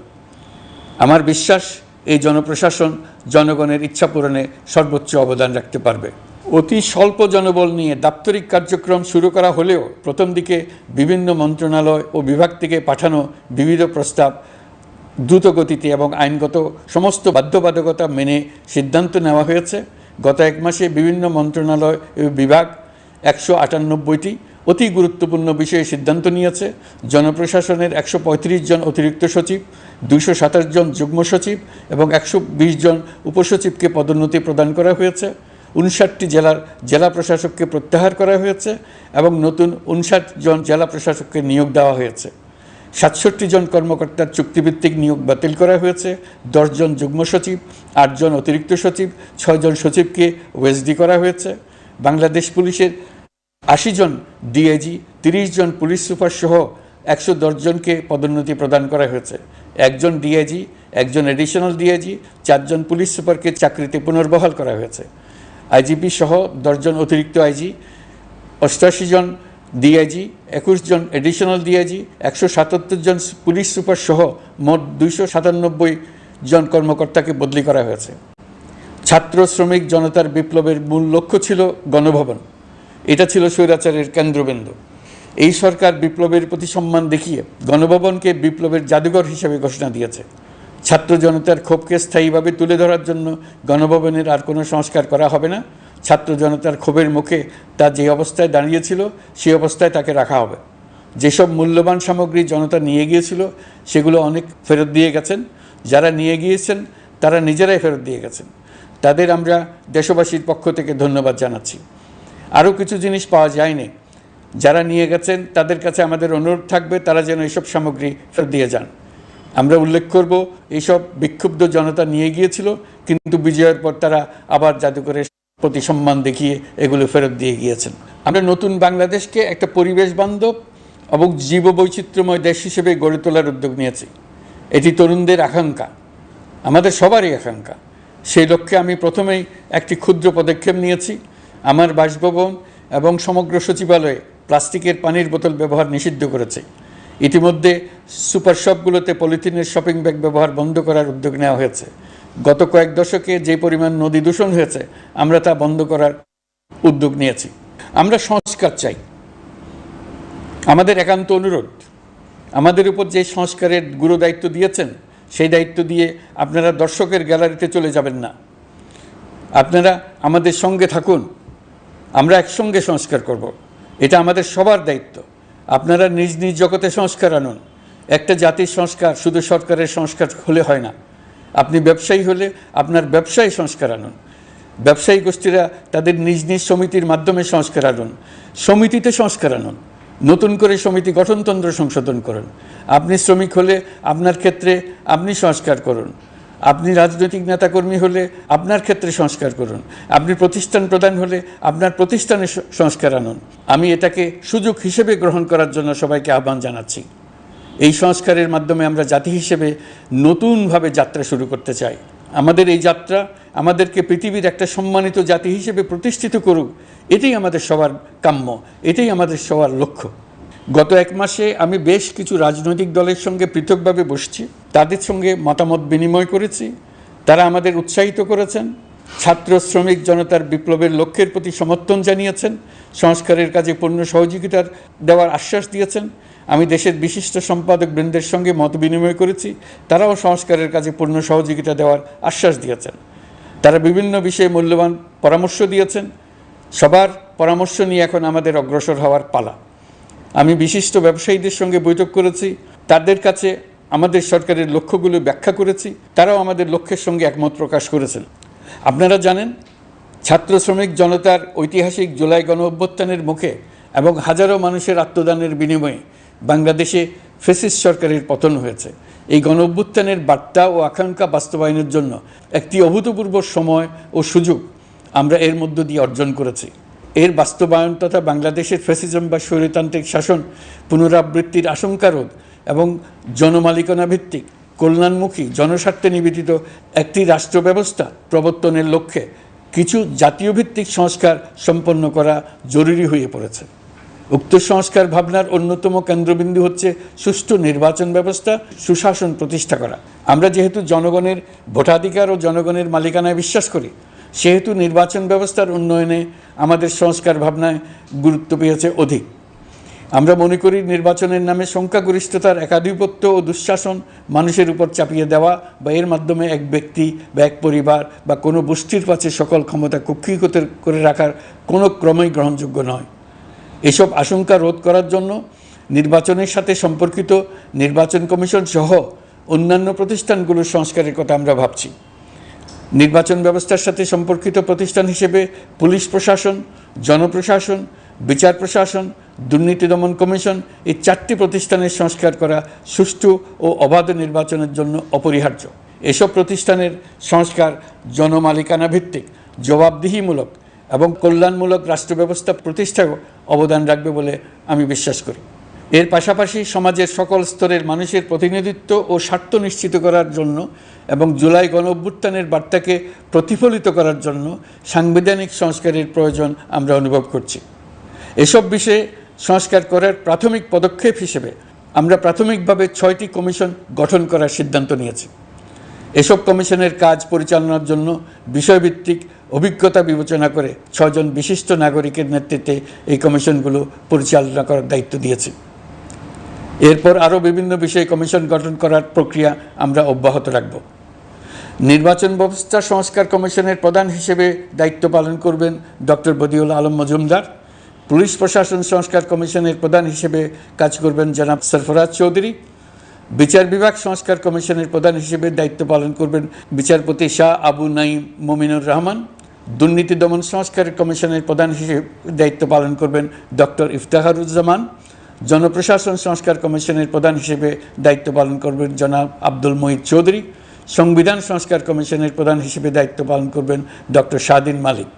আমার বিশ্বাস এই জনপ্রশাসন জনগণের ইচ্ছা পূরণে সর্বোচ্চ অবদান রাখতে পারবে। অতি স্বল্প জনবল নিয়ে দাপ্তরিক কার্যক্রম শুরু করা হলেও প্রথম দিকে বিভিন্ন মন্ত্রণালয় ও বিভাগ থেকে পাঠানো বিবিধ প্রস্তাব দ্রুত গতিতে এবং আইনগত সমস্ত বাধ্যবাধকতা মেনে সিদ্ধান্ত নেওয়া হয়েছে। গত এক মাসে বিভিন্ন মন্ত্রণালয় ও বিভাগ 198টি অতি গুরুত্বপূর্ণ বিষয়ে সিদ্ধান্ত নিয়েছে। জনপ্রশাসনের 135 জন অতিরিক্ত সচিব, 227 জন যুগ্ম সচিব এবং 120 জন উপসচিবকে পদোন্নতি প্রদান করা হয়েছে। 59টি জেলা প্রশাসককে প্রত্যাহার করা হয়েছে এবং নতুন 59 জন জেলা প্রশাসককে নিয়োগ দেওয়া হয়েছে। 67 জন কর্মকর্তার চুক্তিভিত্তিক নিয়োগ বাতিল করা হয়েছে। 10 জন যুগ্ম সচিব, 8 জন অতিরিক্ত সচিব, 6 জন সচিবকে ওএসডি করা হয়েছে। বাংলাদেশ পুলিশের 80 জন ডিআইজি, 30 জন পুলিশ সুপার সহ 110 জনকে পদোন্নতি প্রদান করা হয়েছে। 1 জন ডিআইজি, 1 জন এডিশনাল ডিআইজি, 4 জন পুলিশ সুপারকে চাকরিতে পুনর্বহাল করা হয়েছে। আইজিপি সহ 10 জন অতিরিক্ত আইজি, 88 জন ডিআইজি, 21 জন এডিশনাল ডিআইজি, 177 জন পুলিশ সুপার সহ মোট 297 জন কর্মকর্তাকে বদলি করা হয়েছে। ছাত্র শ্রমিক জনতার বিপ্লবের মূল লক্ষ্য ছিল গণভবন। এটা ছিল স্বৈরাচারের কেন্দ্রবিন্দু। এই সরকার বিপ্লবের প্রতি সম্মান দেখিয়ে গণভবনকে বিপ্লবের জাদুঘর হিসেবে ঘোষণা দিয়েছে। ছাত্র জনতার ক্ষোভকে স্থায়ীভাবে তুলে ধরার জন্য গণভবনের আর কোনো সংস্কার করা হবে না। ছাত্র জনতার ক্ষোভের মুখে তা যে অবস্থায় দাঁড়িয়েছিল সেই অবস্থায় তাকে রাখা হবে। যেসব মূল্যবান সামগ্রী জনতা নিয়ে গিয়েছিল সেগুলো অনেক ফেরত দিয়ে গেছেন। যারা নিয়ে গিয়েছেন তারা নিজেরাই ফেরত দিয়ে গেছেন। তাদের আমরা দেশবাসীর পক্ষ থেকে ধন্যবাদ জানাচ্ছি। আরও কিছু জিনিস পাওয়া যায়নি। যারা নিয়ে গেছেন তাদের কাছে আমাদের অনুরোধ থাকবে তারা যেন এইসব সামগ্রী ফেরত দিয়ে যান। আমরা উল্লেখ করব এইসব বিক্ষুব্ধ জনতা নিয়ে গিয়েছিল, কিন্তু বিজয়ের পর তারা আবার জাদুঘরের প্রতি সম্মান দেখিয়ে এগুলো ফেরত দিয়ে গিয়েছেন। আমরা নতুন বাংলাদেশকে একটা পরিবেশ বান্ধব এবং জীববৈচিত্র্যময় দেশ হিসেবে গড়ে তোলার উদ্যোগ নিয়েছি। এটি তরুণদের আকাঙ্ক্ষা, আমাদের সবারই আকাঙ্ক্ষা। সেই লক্ষ্যে আমি প্রথমেই একটি ক্ষুদ্র পদক্ষেপ নিয়েছি। আমার বাসভবন এবং সমগ্র সচিবালয়ে প্লাস্টিকের পানির বোতল ব্যবহার নিষিদ্ধ করেছে। ইতিমধ্যে সুপার শপগুলোতে পলিথিনের শপিং ব্যাগ ব্যবহার বন্ধ করার উদ্যোগ নেওয়া হয়েছে। গত কয়েক দশকে যে পরিমাণ নদী দূষণ হয়েছে, আমরা তা বন্ধ করার উদ্যোগ নিয়েছি। আমরা সংস্কার চাই। আমাদের একান্ত অনুরোধ, আমাদের উপর যে সংস্কারের গুরু দায়িত্ব দিয়েছেন, সেই দায়িত্ব দিয়ে আপনারা দর্শকের গ্যালারিতে চলে যাবেন না। আপনারা আমাদের সঙ্গে থাকুন, আমরা একসঙ্গে সংস্কার করব। এটা আমাদের সবার দায়িত্ব। আপনারা নিজ নিজ জগতে সংস্কার আনুন। একটা জাতির সংস্কার শুধু সরকারের সংস্কার হলে হয় না। আপনি ব্যবসায়ী হলে আপনার ব্যবসায় সংস্কার আনুন। ব্যবসায়ী গোষ্ঠীরা তাদের নিজ নিজ সমিতির মাধ্যমে সংস্কার আনুন। সমিতিতে সংস্কার আনুন। নতুন করে সমিতি গঠনতন্ত্র সংশোধন করুন। আপনি শ্রমিক হলে আপনার ক্ষেত্রে আপনি সংস্কার করুন। আপনি রাজনৈতিক নেতাকর্মী হলে আপনার ক্ষেত্রে সংস্কার করুন। আপনি প্রতিষ্ঠান প্রধান হলে আপনার প্রতিষ্ঠানে সংস্কার আনুন। আমি এটাকে সুযোগ হিসেবে গ্রহণ করার জন্য সবাইকে আহ্বান জানাচ্ছি। এই সংস্কারের মাধ্যমে আমরা জাতি হিসেবে নতুনভাবে যাত্রা শুরু করতে চাই। আমাদের এই যাত্রা আমাদেরকে পৃথিবীর একটা সম্মানিত জাতি হিসেবে প্রতিষ্ঠিত করুক, এটাই আমাদের সবার কাম্য, এটাই আমাদের সবার লক্ষ্য। গত এক মাসে আমি বেশ কিছু রাজনৈতিক দলের সঙ্গে পৃথকভাবে বসছি, তাদের সঙ্গে মতামত বিনিময় করেছি। তারা আমাদের উৎসাহিত করেছেন, ছাত্র শ্রমিক জনতার বিপ্লবের লক্ষ্যের প্রতি সমর্থন জানিয়েছেন, সংস্কারের কাজে পূর্ণ সহযোগিতার দেওয়ার আশ্বাস দিয়েছেন। আমি দেশের বিশিষ্ট সম্পাদক বৃন্দের সঙ্গে মত বিনিময় করেছি, তারাও সংস্কারের কাজে পূর্ণ সহযোগিতা দেওয়ার আশ্বাস দিয়েছেন। তারা বিভিন্ন বিষয়ে মূল্যবান পরামর্শ দিয়েছেন। সবার পরামর্শ নিয়ে এখন আমাদের অগ্রসর হওয়ার পালা। আমি বিশিষ্ট ব্যবসায়ীদের সঙ্গে বৈঠক করেছি, তাদের কাছে আমাদের সরকারের লক্ষ্যগুলো ব্যাখ্যা করেছি, তারাও আমাদের লক্ষ্যের সঙ্গে একমত প্রকাশ করেছেন। আপনারা জানেন, ছাত্র শ্রমিক জনতার ঐতিহাসিক জুলাই গণ অভ্যুত্থানের মুখে এবং হাজারো মানুষের আত্মদানের বিনিময়ে বাংলাদেশে ফ্যাসিস্ট সরকারের পতন হয়েছে। এই গণ অভ্যুত্থানের বার্তা ও আকাঙ্ক্ষা বাস্তবায়নের জন্য একটি অভূতপূর্ব সময় ও সুযোগ আমরা এর মধ্য দিয়ে অর্জন করেছি। এর বাস্তবায়ন তথা বাংলাদেশের ফ্যাসিজম বা স্বৈরতান্ত্রিক শাসন পুনরাবৃত্তির আশঙ্কা রোধ এবং জনমালিকানা ভিত্তিক কল্যাণমুখী জনস্বার্থে নিবেদিত একটি রাষ্ট্র ব্যবস্থা প্রবর্তনের লক্ষ্যে কিছু জাতীয় ভিত্তিক সংস্কার সম্পন্ন করা জরুরি হয়ে পড়েছে। উক্ত সংস্কার ভাবনার অন্যতম কেন্দ্রবিন্দু হচ্ছে সুষ্ঠু নির্বাচন ব্যবস্থা, সুশাসন প্রতিষ্ঠা করা। আমরা যেহেতু জনগণের ভোটাধিকার ও জনগণের মালিকানায় বিশ্বাস করি, সেহেতু নির্বাচন ব্যবস্থার উন্নয়নে আমাদের সংস্কার ভাবনায় গুরুত্ব পেয়েছে অধিক। আমরা মনে করি নির্বাচনের নামে সংখ্যাগরিষ্ঠতার একাধিপত্য ও দুঃশাসন মানুষের উপর চাপিয়ে দেওয়া বা এর মাধ্যমে এক ব্যক্তি বা এক পরিবার বা কোনো গোষ্ঠীর কাছে সকল ক্ষমতা কুক্ষিগত করে রাখার কোনো ক্রমেই গ্রহণযোগ্য নয়। এসব আশঙ্কা রোধ করার জন্য নির্বাচনের সাথে সম্পর্কিত নির্বাচন কমিশন সহ অন্যান্য প্রতিষ্ঠানগুলোর সংস্কারের কথা আমরা ভাবছি। নির্বাচন ব্যবস্থার সাথে সম্পর্কিত প্রতিষ্ঠান হিসেবে পুলিশ প্রশাসন, জনপ্রশাসন, বিচার প্রশাসন, দুর্নীতি দমন কমিশন এই 4টি প্রতিষ্ঠানের সংস্কার করা সুষ্ঠু ও অবাধ নির্বাচনের জন্য অপরিহার্য। এসব প্রতিষ্ঠানের সংস্কার জনমালিকানা ভিত্তিক, জবাবদিহিমূলক এবং কল্যাণমূলক রাষ্ট্র ব্যবস্থা প্রতিষ্ঠায় অবদান রাখবে বলে আমি বিশ্বাস করি। এর পাশাপাশি সমাজের সকল স্তরের মানুষের প্রতিনিধিত্ব ও স্বার্থ নিশ্চিত করার জন্য এবং জুলাই গণ অভ্যুত্থানের বার্তাকে প্রতিফলিত করার জন্য সাংবিধানিক সংস্কারের প্রয়োজন আমরা অনুভব করছি। এসব বিষয়ে সংস্কার করার প্রাথমিক পদক্ষেপ হিসেবে আমরা প্রাথমিকভাবে 6টি কমিশন গঠন করার সিদ্ধান্ত নিয়েছি। এসব কমিশনের কাজ পরিচালনার জন্য বিষয়ভিত্তিক অভিজ্ঞতা বিবেচনা করে 6 জন বিশিষ্ট নাগরিকের নেতৃত্বে এই কমিশনগুলো পরিচালনা করার দায়িত্ব দিয়েছি। এরপর আরও বিভিন্ন বিষয়ে কমিশন গঠন করার প্রক্রিয়া আমরা অব্যাহত রাখব। নির্বাচন ব্যবস্থা সংস্কার কমিশনের প্রধান হিসেবে দায়িত্ব পালন করবেন ডক্টর বদিউল আলম মজুমদার। পুলিশ প্রশাসন সংস্কার কমিশনের প্রধান হিসেবে কাজ করবেন জনাব সরফরাজ চৌধুরী। বিচার বিভাগ সংস্কার কমিশনের প্রধান হিসেবে দায়িত্ব পালন করবেন বিচারপতি শাহ আবু নাঈম মমিনুর রহমান। দুর্নীতি দমন সংস্কার কমিশনের প্রধান হিসেবে দায়িত্ব পালন করবেন ডক্টর ইফতেখারুজ্জামান। জনপ্রশাসন সংস্কার কমিশনের প্রধান হিসেবে দায়িত্ব পালন করবেন জনাব আব্দুল মুহিত চৌধুরী। সংবিধান সংস্কার কমিশনের প্রধান হিসেবে দায়িত্ব পালন করবেন ডক্টর শাহদিন মালিক।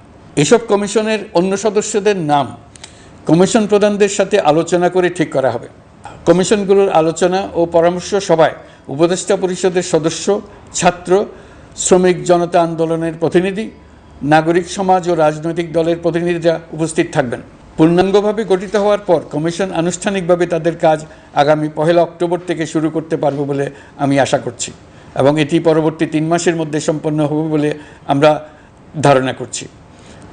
এসব কমিশনের অন্য সদস্যদের নাম কমিশন প্রধানদের সাথে আলোচনা করে ঠিক করা হবে। কমিশনগুলোর আলোচনা ও পরামর্শ সভায় উপদেষ্টা পরিষদের সদস্য, ছাত্র, শ্রমিক জনতা আন্দোলনের প্রতিনিধি, নাগরিক সমাজ ও রাজনৈতিক দলের প্রতিনিধিরা উপস্থিত থাকবেন। পূর্ণাঙ্গভাবে গঠিত হওয়ার পর কমিশন আনুষ্ঠানিকভাবে তাদের কাজ আগামী 1 অক্টোবর থেকে শুরু করতে পারবে বলে আমি আশা করছি এবং এটি পরবর্তী 3 মাসের মধ্যে সম্পন্ন হবে বলে আমরা ধারণা করছি।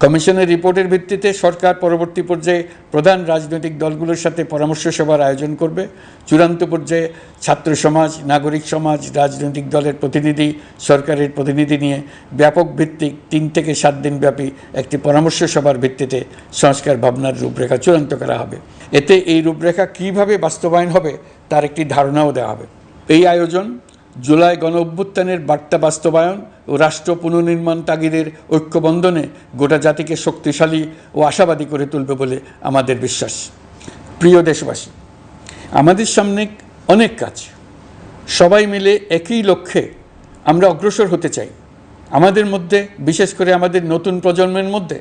কমিশনের রিপোর্টের ভিত্তিতে সরকার পরবর্তী পর্যায়ে প্রধান রাজনৈতিক দলগুলোর সাথে পরামর্শ সভার আয়োজন করবে। চূড়ান্ত পর্যায়ে ছাত্র সমাজ, নাগরিক সমাজ, রাজনৈতিক দলের প্রতিনিধি, সরকারের প্রতিনিধি নিয়ে ব্যাপক ভিত্তিক 3 থেকে 7 দিন ব্যাপী একটি পরামর্শ সভার ভিত্তিতে সংস্কার ভাবনার রূপরেখা চূড়ান্ত করা হবে। এতে এই রূপরেখা কীভাবে বাস্তবায়ন হবে তার একটি ধারণাও দেওয়া হবে। এই আয়োজন জুলাই গণ অভ্যুত্থানের বার্তা বাস্তবায়ন ও রাষ্ট্র পুনর্নির্মাণ তাগিদের ঐক্যবন্ধনে গোটা জাতিকে শক্তিশালী ও আশাবাদী করে তুলবে বলে আমাদের বিশ্বাস। প্রিয় দেশবাসী, আমাদের সামনে অনেক কাজ, সবাই মিলে একই লক্ষ্যে আমরা অগ্রসর হতে চাই। আমাদের মধ্যে, বিশেষ করে আমাদের নতুন প্রজন্মের মধ্যে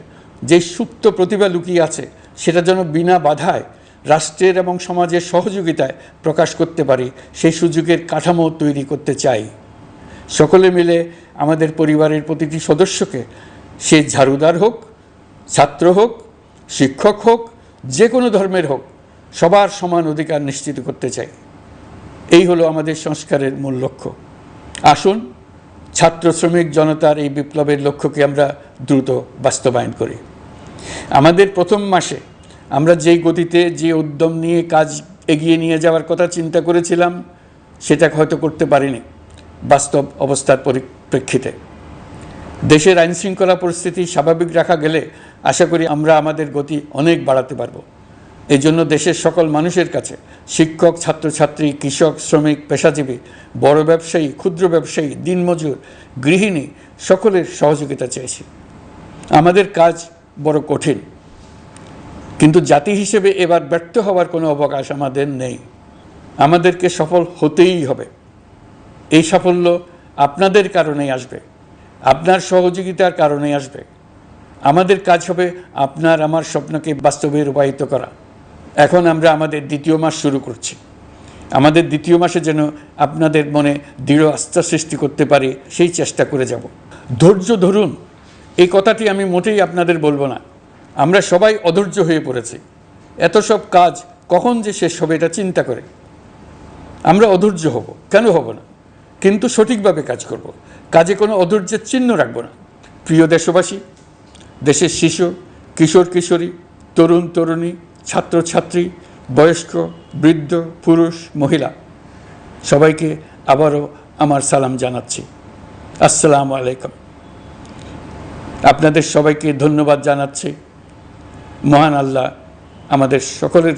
যে সুপ্ত প্রতিভা লুকিয়ে আছে সেটা যেন বিনা বাধায় রাষ্ট্রের এবং সমাজের সহযোগিতায় প্রকাশ করতে পারি, সেই সুযোগের কাঠামো তৈরি করতে চাই। সকলে মিলে আমাদের পরিবারের প্রতিটি সদস্যকে, সে ঝাড়ুদার হোক, ছাত্র হোক, শিক্ষক হোক, যে কোনো ধর্মের হোক, সবার সমান অধিকার নিশ্চিত করতে চাই। এই হলো আমাদের সংস্কারের মূল লক্ষ্য। আসুন ছাত্র শ্রমিক জনতার এই বিপ্লবের লক্ষ্যকে আমরা দ্রুত বাস্তবায়ন করি। আমাদের প্রথম মাসে আমরা যেই গতিতে, যে উদ্যম নিয়ে কাজ এগিয়ে নিয়ে যাওয়ার কথা চিন্তা করেছিলাম সেটা হয়তো করতে পারিনি বাস্তব অবস্থার পরিপ্রেক্ষিতে। দেশের আইনশৃঙ্খলা পরিস্থিতি স্বাভাবিক রাখা গেলে আশা করি আমরা আমাদের গতি অনেক বাড়াতে পারব। এই জন্য দেশের সকল মানুষের কাছে, শিক্ষক, ছাত্রছাত্রী, কৃষক, শ্রমিক, পেশাজীবী, বড় ব্যবসায়ী, ক্ষুদ্র ব্যবসায়ী, দিনমজুর, গৃহিণী, সকলের সহযোগিতা চেয়েছি। আমাদের কাজ বড় কঠিন, কিন্তু জাতি হিসেবে এবার ব্যর্থ হওয়ার কোনো অবকাশ আমাদের নেই। আমাদেরকে সফল হতেই হবে। এই সাফল্য আপনাদের কারণেই আসবে, আপনার সহযোগিতার কারণেই আসবে। আমাদের কাজ হবে আপনার আমার স্বপ্নকে বাস্তবে রূপায়িত করা। এখন আমরা আমাদের 2য় মাস শুরু করছি। আমাদের 2য় মাসে যেন আপনাদের মনে দৃঢ় আস্থা সৃষ্টি করতে পারি, সেই চেষ্টা করে যাব। ধৈর্য ধরুন, এই কথাটি আমি মোটেই আপনাদের বলবো না। আমরা সবাই অধৈর্য হয়ে পড়েছি। এত সব কাজ কখন যে শেষ হবে এটা চিন্তা করে আমরা অধৈর্য হব, কেন হব না? কিন্তু সঠিকভাবে কাজ করব, কাজে কোনো অধৈর্যের চিহ্ন রাখব না। প্রিয় দেশবাসী, দেশের শিশু, কিশোর কিশোরী, তরুণ তরুণী, ছাত্রছাত্রী, বয়স্ক, বৃদ্ধ, পুরুষ, মহিলা, সবাইকে আবারও আমার সালাম জানাচ্ছি। আসসালামু আলাইকুম। আপনাদের সবাইকে ধন্যবাদ জানাচ্ছি। মহান আল্লাহ আমাদের সকলের